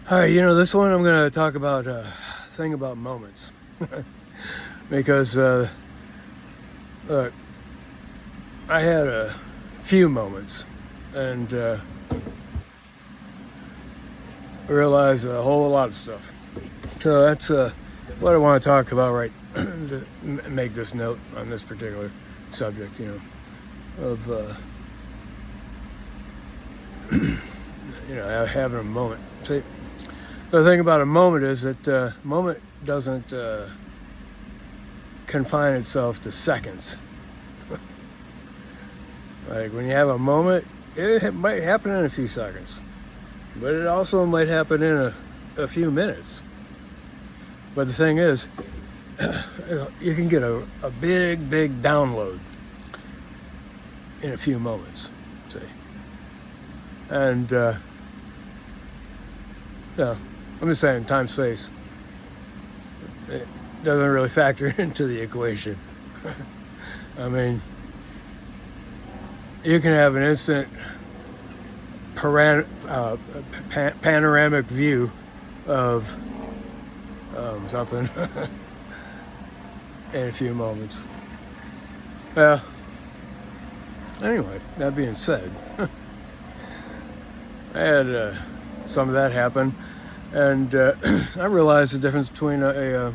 All right, this one I'm going to talk about a thing about moments. Because, look, I had a few moments and realized a whole lot of stuff. So that's what I want to talk about, right? To make this note on this particular subject, of having a moment. See, the thing about a moment is that a moment doesn't confine itself to seconds. Like when you have a moment, it might happen in a few seconds, but it also might happen in a few minutes. But the thing is, you can get a big download in a few moments, see. And I'm just saying, time space, it doesn't really factor into the equation. I mean, you can have an instant panoramic view of something in a few moments. Well, anyway, that being said, I had some of that happen, and I realized the difference between a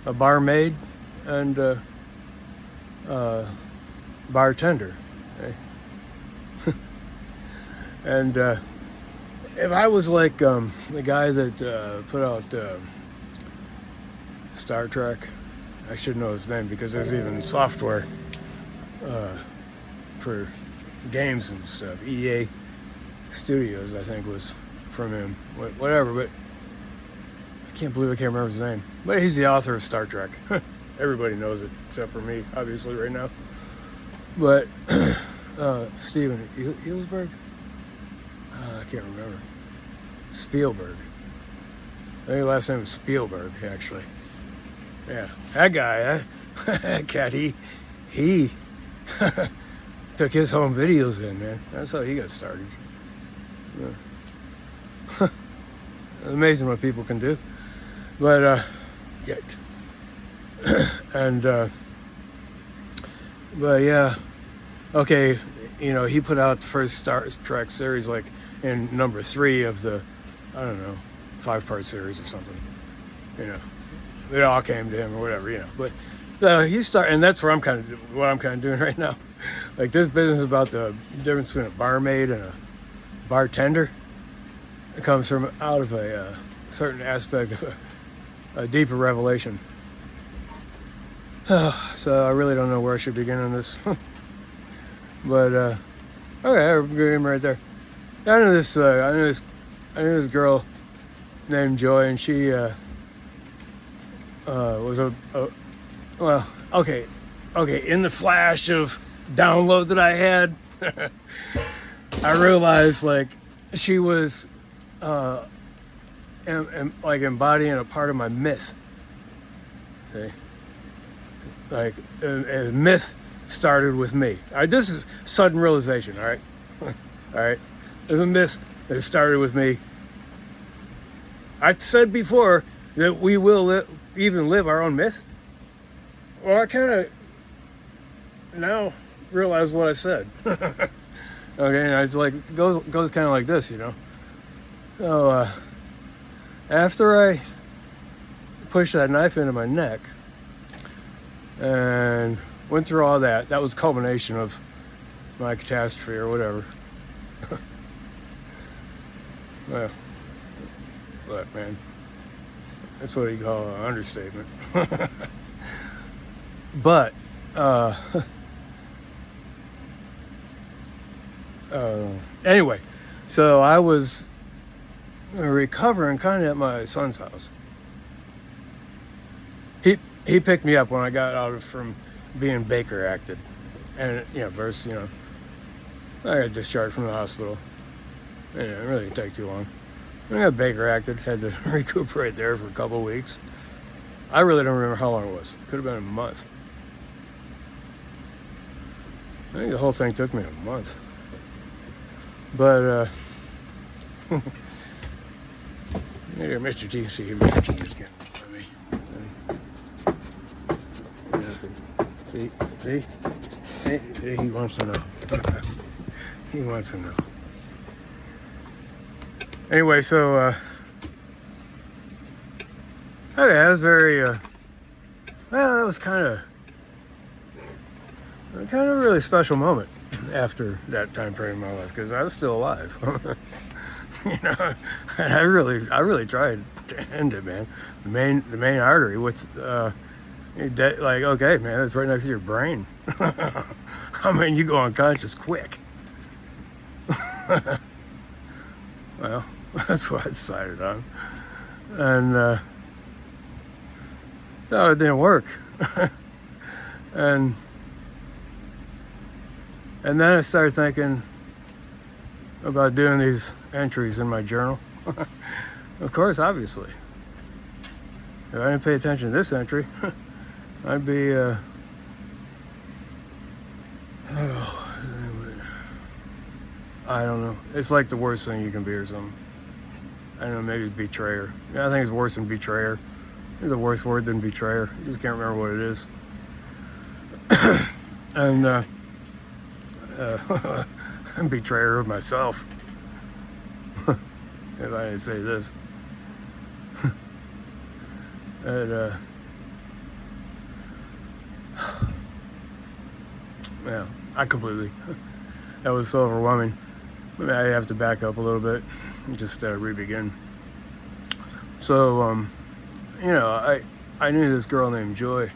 barmaid and a bartender. Okay? And if I was like the guy that put out Star Trek, I should know his name because there's even software for games and stuff. EA Studios, I think, was from him. Whatever, but I can't believe I can't remember his name. But he's the author of Star Trek. Everybody knows it, except for me, obviously, right now. But Steven Spielberg? I can't remember. Spielberg. I think the last name was Spielberg, actually. Yeah, that guy, that cat, he took his home videos in, man. That's how he got started. Yeah. Amazing what people can do. But, and, but yeah, okay, he put out the first Star Trek series, like, in number 3 of the, I don't know, 5-part series or something. It all came to him or whatever, but he started, and that's where what I'm kind of doing right now. Like this business about the difference between a barmaid and a bartender, it comes from out of a certain aspect of a deeper revelation. So I really don't know where I should begin on this. But okay, we're getting right there. I knew this girl named Joy, and she was okay. In the flash of download that I had, I realized like she was like embodying a part of my myth. Okay, like a myth started with me. This is sudden realization. All right, all right. There's a myth that started with me. I said before that we will even live our own myth. Well, I kind of now realize what I said. Okay, and it's like goes kind of like this, So after I pushed that knife into my neck and went through all that, that was the culmination of my catastrophe or whatever. Well, look, man, that's what you call an understatement. But anyway, so I was recovering kind of at my son's house. He picked me up when I got out from being Baker acted, and versus I got discharged from the hospital. It really didn't take too long. I got Baker acted, had to recuperate there for a couple of weeks. I really don't remember how long it was. Could have been a month. I think the whole thing took me a month. But Here, Mr. T. See here, Mr. T. Just getting for me. See? See? He wants to know. He wants to know. Anyway, so, okay, that was very, well, that was kind of a really special moment after that time frame in my life, because I was still alive. You know, and I really tried to end it, man. The main artery, which, like, okay, man, it's right next to your brain. I mean, you go unconscious quick. Well, that's what I decided on. And no, it didn't work. and then I started thinking about doing these entries in my journal. Of course, obviously. If I didn't pay attention to this entry, I'd be I don't know. It's like the worst thing you can be or something. I don't know, maybe it's betrayer. Yeah, I think it's worse than betrayer. It's a worse word than betrayer. I just can't remember what it is. And I'm betrayer of myself. If I didn't say this. And yeah, that was so overwhelming. I have to back up a little bit and just re-begin. So, you know, I knew this girl named Joy,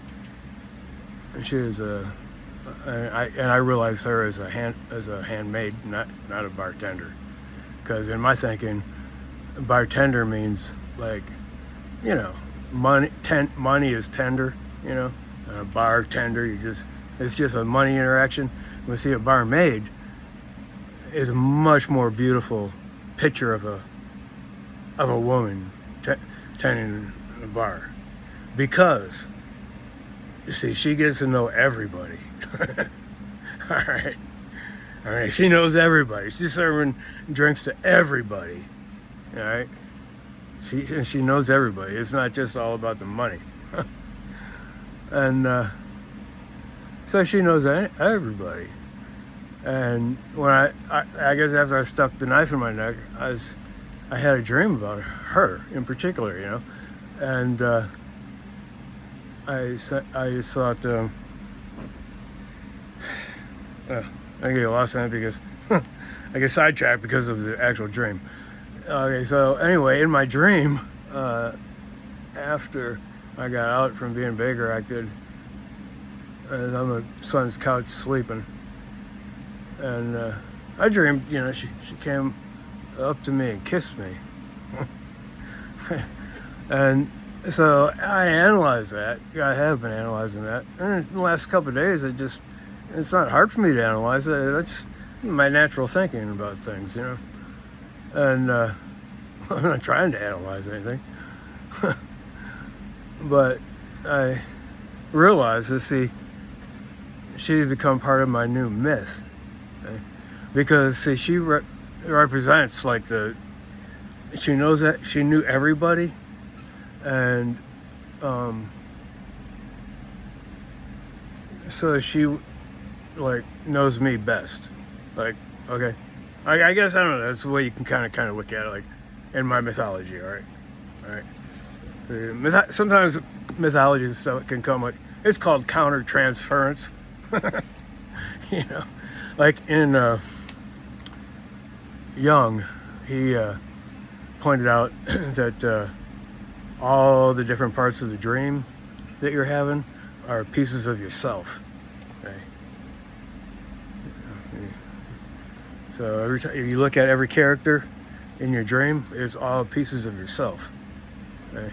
and she was and I realized her as a handmaid, not a bartender, because in my thinking, bartender means, like, you know, money is tender, you know, and a bartender, it's just a money interaction. We see a barmaid is a much more beautiful picture of a woman tending a bar, because you see, she gets to know everybody. All right, she knows everybody. She's serving drinks to everybody. All right, she knows everybody. It's not just all about the money. And so she knows everybody. And when I guess after I stuck the knife in my neck, I had a dream about her in particular, you know, and I just thought, I get lost in it because I get sidetracked because of the actual dream. Okay, so anyway, in my dream, after I got out from being Baker acted, on my son's couch sleeping, and I dreamed, you know, she came up to me and kissed me. And so I analyzed that. I have been analyzing that. And in the last couple of days, it's not hard for me to analyze it. That's my natural thinking about things, you know. And I'm not trying to analyze anything. But I realized that, see, she's become part of my new myth. Okay? Because, see, she represents, like, she knows that she knew everybody, and so she, like, knows me best. Like, okay, I guess, I don't know, that's the way you can kind of look at it, like, in my mythology. All right. Sometimes mythology and stuff can come, like, it's called counter-transference. You know, like in Jung, he pointed out that all the different parts of the dream that you're having are pieces of yourself. Okay. So every time you look at every character in your dream, it's all pieces of yourself. Okay.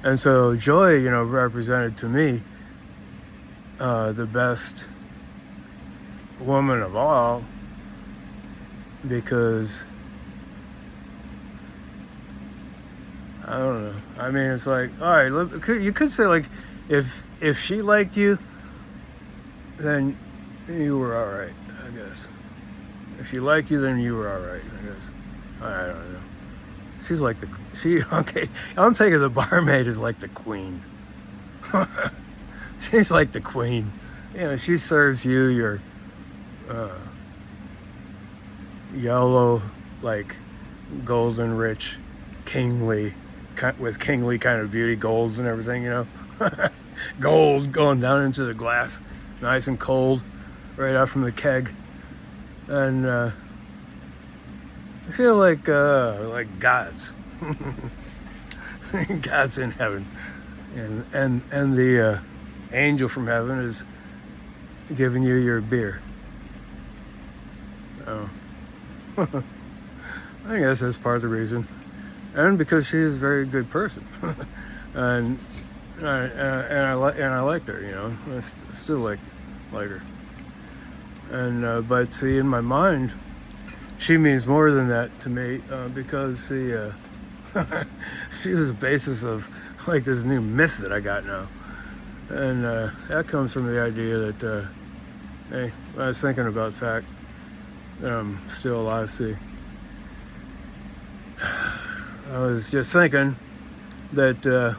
And so Joy, you know, represented to me the best woman of all, because I don't know. I mean, it's like, all right, look, you could say, like, if she liked you, then you were all right, I guess. If she liked you, then you were all right, I guess. I don't know. She's like okay, I'm thinking the barmaid is like the queen. She's like the queen. You know, she serves you your yellow, like golden rich, kingly, with kingly kind of beauty, golds and everything, you know. Gold going down into the glass, nice and cold, right out from the keg. And I feel like gods. God's in heaven, and the angel from heaven is giving you your beer. Oh. I guess that's part of the reason, and because she is a very good person, and I liked her, you know. I still like her, and but see, in my mind, she means more than that to me, because see, she's the basis of like this new myth that I got now, and that comes from the idea that hey, I was thinking about the fact that I'm still alive. See, I was just thinking that the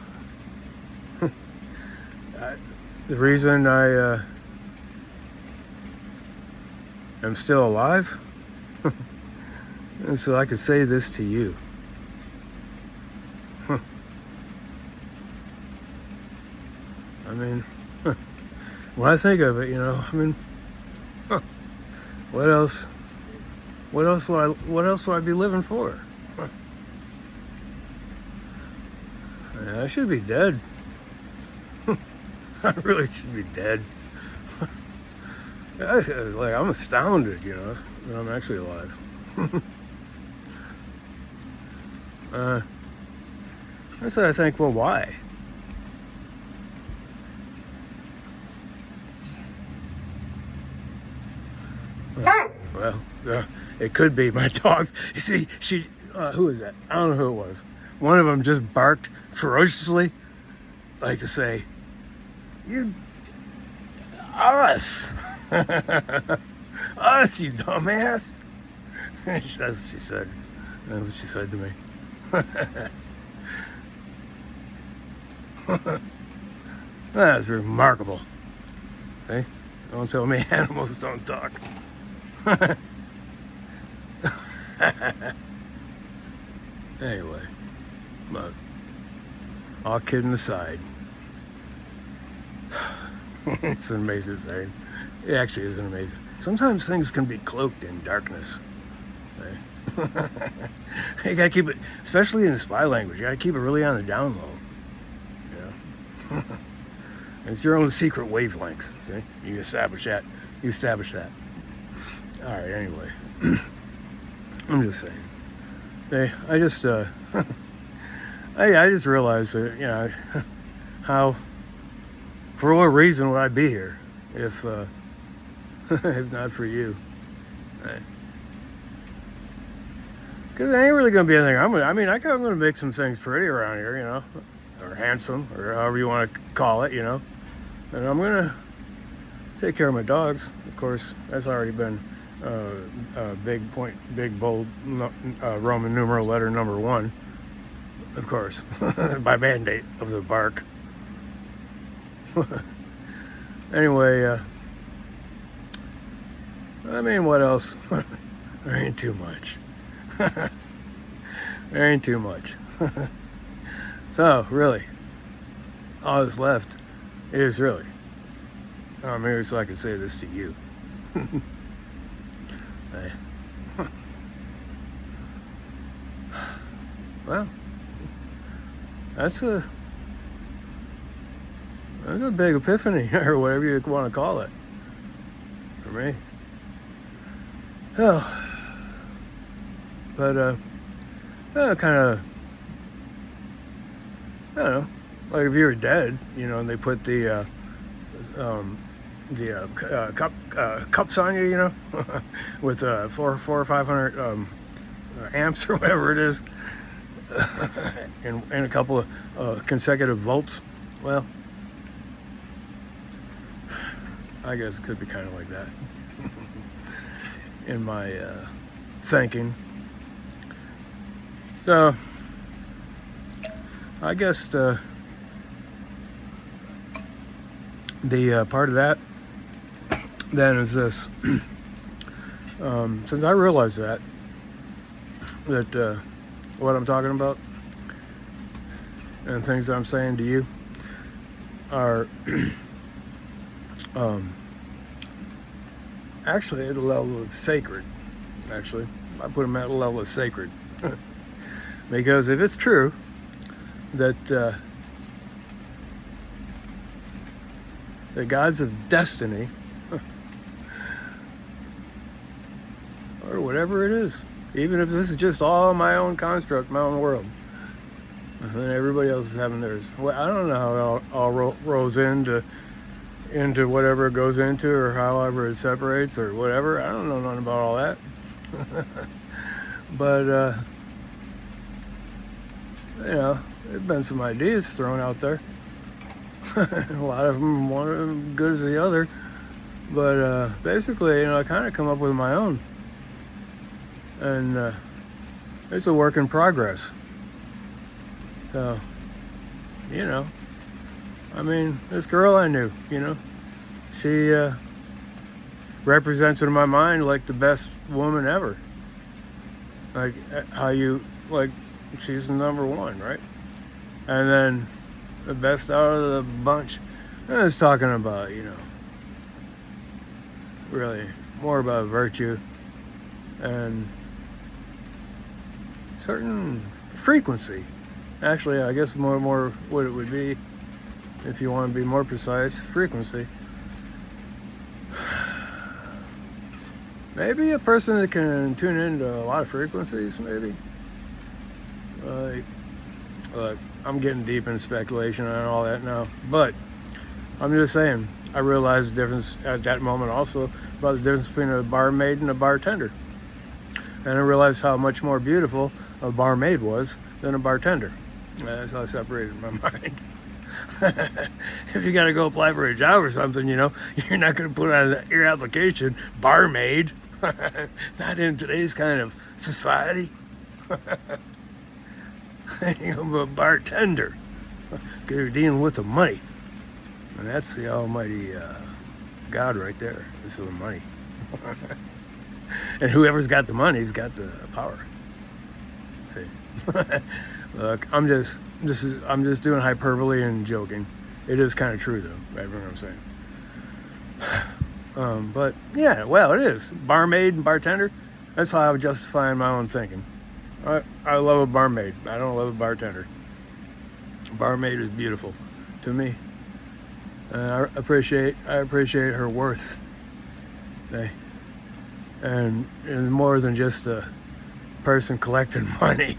reason I am still alive is so I could say this to you. I mean, when I think of it, you know, I mean, what else would I be living for? I should be dead. I really should be dead. Like, I'm astounded, you know, that I'm actually alive. That's what I think. Well, why? Well, it could be my dog. You see, who is that? I don't know who it was. One of them just barked ferociously, like to say, "You, us, us, you dumbass." That's what she said. That's what she said to me. That's remarkable. Hey, don't tell me animals don't talk. Anyway, but all kidding aside, it's an amazing thing. It actually is amazing. Sometimes things can be cloaked in darkness. Okay? You gotta keep it, especially in spy language, you gotta keep it really on the down low. You know? It's your own secret wavelength. See? You establish that. All right, anyway. I'm just saying. Hey, I just realized that, you know, how, for what reason would I be here if if not for you? Because there ain't really gonna be anything. I'm gonna make some things pretty around here, you know, or handsome, or however you want to call it, you know. And I'm gonna take care of my dogs. Of course, that's already been big bold Roman numeral letter number 1, of course, by mandate of the bark. Anyway, I mean, what else? There ain't too much. There ain't too much. So really, all that's left is really, maybe so I can say this to you. Hey. Well, that's a big epiphany, or whatever you want to call it, for me. Oh, but kind of, I don't know, like if you were dead, you know, and they put the cups on you, you know, with 400 or 500 amps or whatever it is, and a couple of consecutive volts. Well, I guess it could be kind of like that in my thinking. So I guess the part of that then is this. Since I realized that what I'm talking about and things that I'm saying to you are actually at a level of sacred. Actually, I put them at a level of sacred. Because if it's true that the gods of destiny, or whatever it is, even if this is just all my own construct, my own world, and then everybody else is having theirs. Well, I don't know how it all rolls into whatever it goes into, or however it separates, or whatever. I don't know nothing about all that. But you know, there's been some ideas thrown out there. A lot of them one as good as the other, but basically, you know, I kind of come up with my own, and it's a work in progress. So, you know, I mean, this girl I knew, you know, she represents in my mind like the best woman ever. Like how you, like, she's the number one, right? And then the best out of the bunch. I was talking about, you know, really more about virtue and certain frequency. Actually, I guess more what it would be, if you want to be more precise, frequency. Maybe a person that can tune into a lot of frequencies, maybe. Like, I'm getting deep in speculation and all that now, but I'm just saying, I realized the difference at that moment also about the difference between a barmaid and a bartender. And I realized how much more beautiful a barmaid was than a bartender. That's how I separated my mind. If you got to go apply for a job or something, you know, you're not going to put on your application, barmaid. Not in today's kind of society. I'm a bartender. Because you're dealing with the money. And that's the almighty God right there. Is the money. And whoever's got the money's got the power. See? Look, I'm just doing hyperbole and joking. It is kind of true though, right? What I'm saying. But yeah, well, it is barmaid and bartender. That's how I would justify my own thinking. I love a barmaid. I don't love a bartender. Barmaid is beautiful to me. I appreciate her worth. And more than just a person collecting money.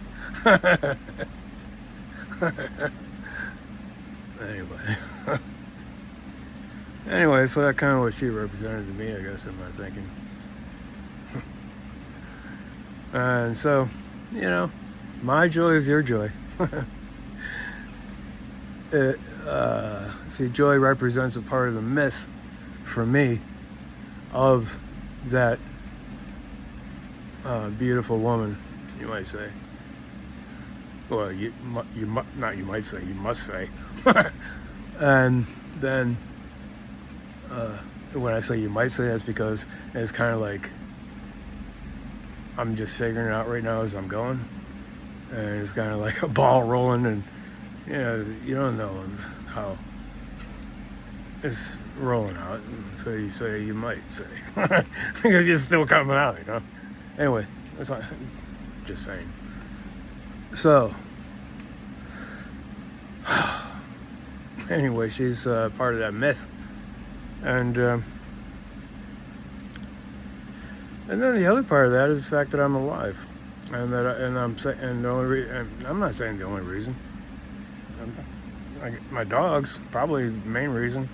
Anyway, so that kind of what she represented to me, I guess, in my thinking. And so, you know, my joy is your joy. See, joy represents a part of the myth for me of that beautiful woman, you might say. Well, you must say. And then when I say you might say, that's because it's kind of like I'm just figuring it out right now as I'm going, and it's kind of like a ball rolling, and you know, you don't know how it's rolling out, and so you say you might say because it's still coming out, you know. Anyway, that's not just saying. So anyway, she's part of that myth, and then the other part of that is the fact that I'm alive, and I'm not saying the only reason. My dog's probably the main reason,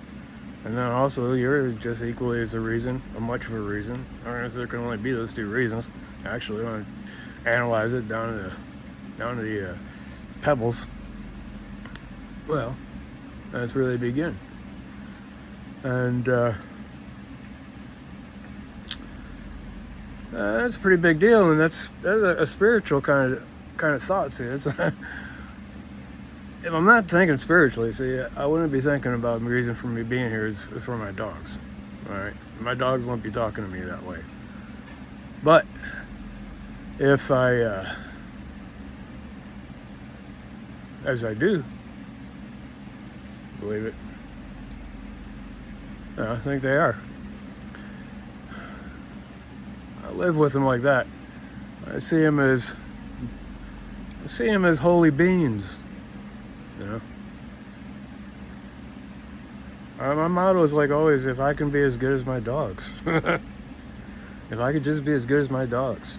and then also you're just equally as a reason, or much of a reason. Or there can only be those two reasons. Actually, when I analyze it down to the pebbles, well, that's where they begin. And that's a pretty big deal, and that's a spiritual kind of thought. See, it's if I'm not thinking spiritually, see, I wouldn't be thinking about the reason for me being here is for my dogs. All right, my dogs won't be talking to me that way. But if as I do believe it, I think they are. I live with them like that. I see them as holy beings. You know, my motto is like always: if I can be as good as my dogs, if I could just be as good as my dogs.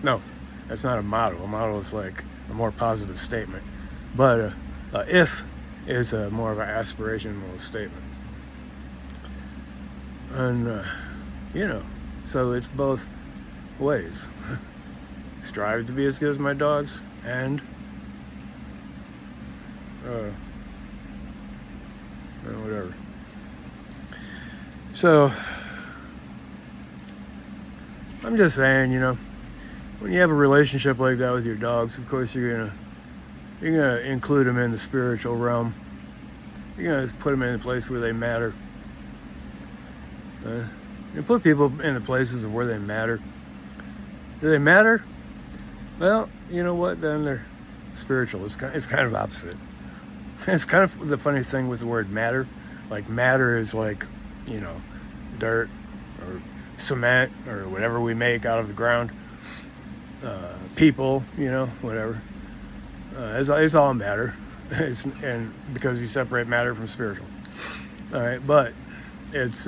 No, that's not a motto. A motto is like a more positive statement, but if is a more of an aspirational statement. And you know, so it's both ways. Strive to be as good as my dogs, and whatever. So I'm just saying, you know, when you have a relationship like that with your dogs, of course you're gonna include them in the spiritual realm. You're gonna put them in a place where they matter. You put people in the places of where they matter. Do they matter? Well, you know what? Then they're spiritual. It's kind of opposite. It's kind of the funny thing with the word matter. Like matter is like, you know, dirt or cement or whatever we make out of the ground. People, you know, whatever. It's all matter. And because you separate matter from spiritual. All right, but it's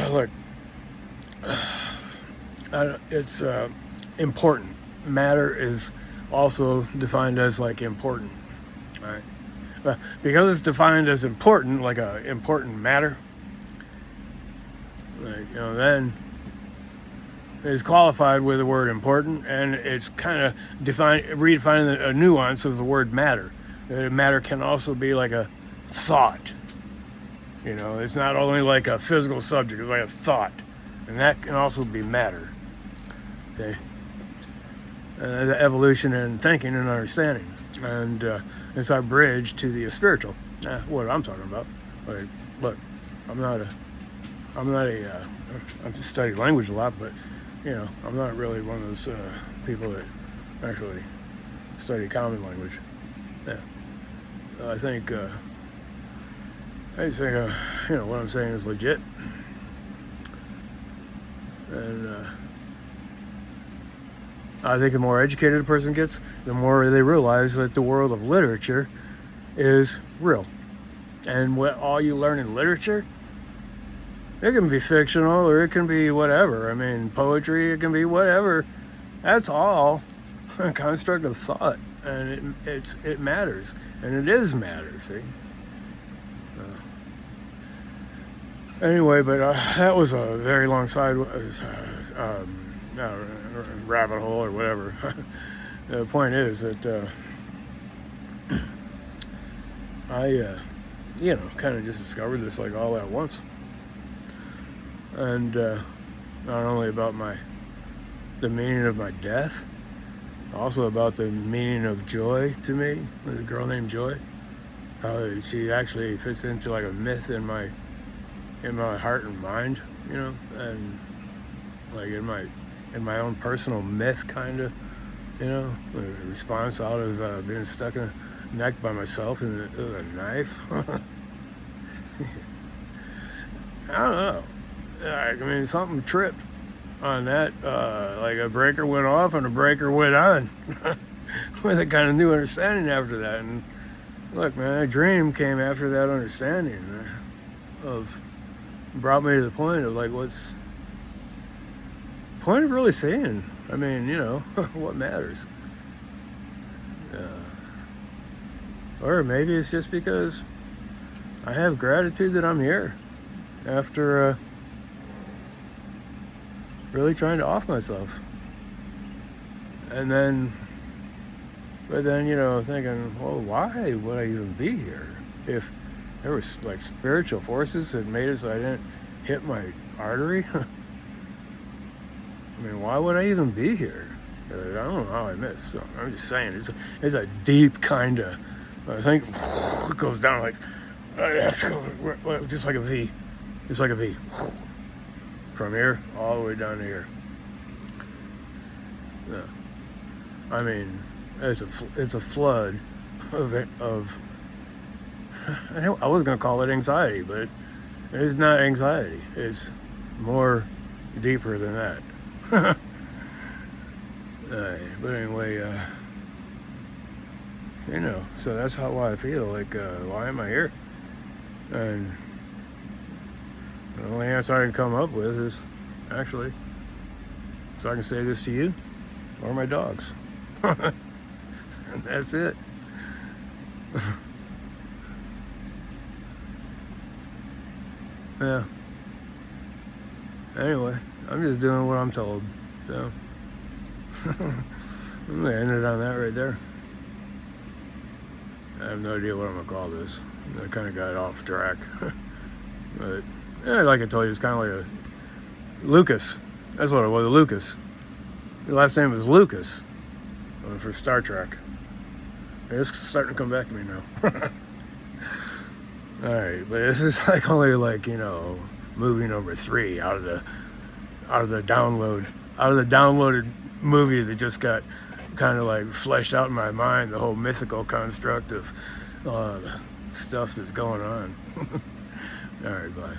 look, it's important. Matter is also defined as like important, right? But because it's defined as important, like a important matter, like, you know, then it's qualified with the word important, and it's kind of redefining a nuance of the word matter. Matter can also be like a thought. You know, it's not only like a physical subject, it's like a thought. And that can also be matter. Okay? Evolution and thinking and understanding. And it's our bridge to the spiritual. What I'm talking about. Like, look, I've just studied language a lot, but, you know, I'm not really one of those people that actually study common language. Yeah. I think, you know, what I'm saying is legit. And I think the more educated a person gets, the more they realize that the world of literature is real. And what all you learn in literature, it can be fictional or it can be whatever. I mean, poetry, it can be whatever. That's all a construct of thought. And it matters. And it is matter, see? Anyway, but that was a very long rabbit hole or whatever. The point is that I, you know, kind of just discovered this like all at once. And not only about the meaning of my death, also about the meaning of joy to me. There's a girl named Joy. How she actually fits into like a myth in my heart and mind, you know, and like in my own personal myth, kind of, you know, a response out of being stuck in a neck by myself with a knife. I don't know. I mean, something tripped on that. Like a breaker went off and a breaker went on with a kind of new understanding after that. And look, man, a dream came after that understanding brought me to the point of like, what's the point of really seeing? I mean, you know, what matters? Or maybe it's just because I have gratitude that I'm here after really trying to off myself. But then, you know, thinking, well, why would I even be here? If there was like spiritual forces that made it so I didn't hit my artery. I mean, why would I even be here? I don't know how I missed. So I'm just saying, it's a deep kind of. I think it goes down like just like a V, just like a V, from here all the way down to here. Yeah. I mean, it's a flood of. I was gonna call it anxiety, but it's not anxiety. It's more deeper than that. But anyway, you know, so that's why I feel like, why am I here? And the only answer I can come up with is, actually, so I can say this to you or my dogs. And that's it. Yeah. Anyway, I'm just doing what I'm told. So I'm gonna end it on that right there. I have no idea what I'm gonna call this. I kind of got off track. But yeah, like I told you, it's kind of like a Lucas. That's what it was, Lucas. The last name was Lucas for Star Trek. It's starting to come back to me now. All right, but this is like only like, you know, movie number 3 out of the downloaded movie that just got kind of like fleshed out in my mind, the whole mythical construct of stuff that's going on. All right, bye.